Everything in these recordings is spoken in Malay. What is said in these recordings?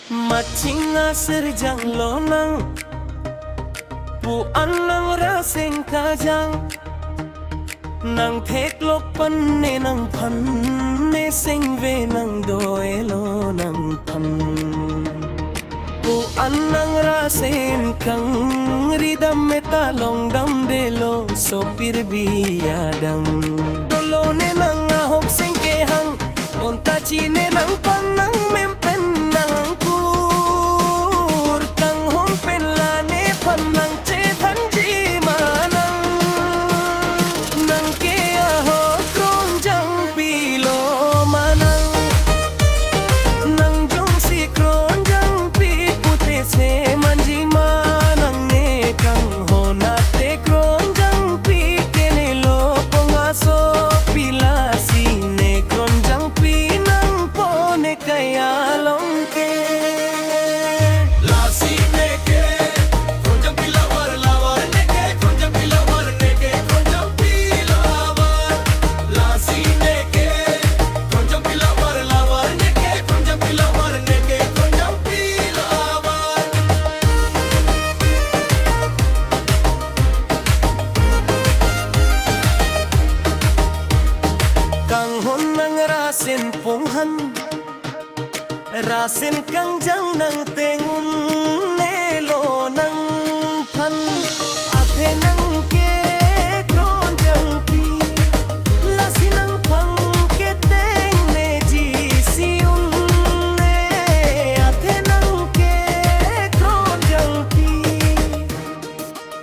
Machinga serjang lonang pu anang rasing kajang nang thek lok pan ne nang phan ne sing ve nang doelo nang phan pu anang rasin kang ridam meta long dam delo so pir biadang dolo ne nang ahok sing ke hang onta chi ne nang pan nang mem pen nang kur kang hong pen la ne pan nang che than ji manang nang ke aho kron jang pi lo manang nang jong si kron jang pi pute se manji manang ne kang ho na te kron jang pi ke ne lo ponga so pila si ne kron jang pi nang po ne kaya long ke rasin punghan rasin kang jang nang tengun nelo nang pan ate nang ke kron jang pi lasin nang pang ke teng ne ji siun ne ate nang ke kron jang pi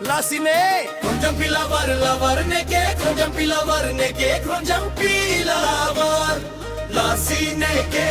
lasine kron jang pi lavar ne ke kron jang pi lavar ne ke kron jang pi lavar lasine ke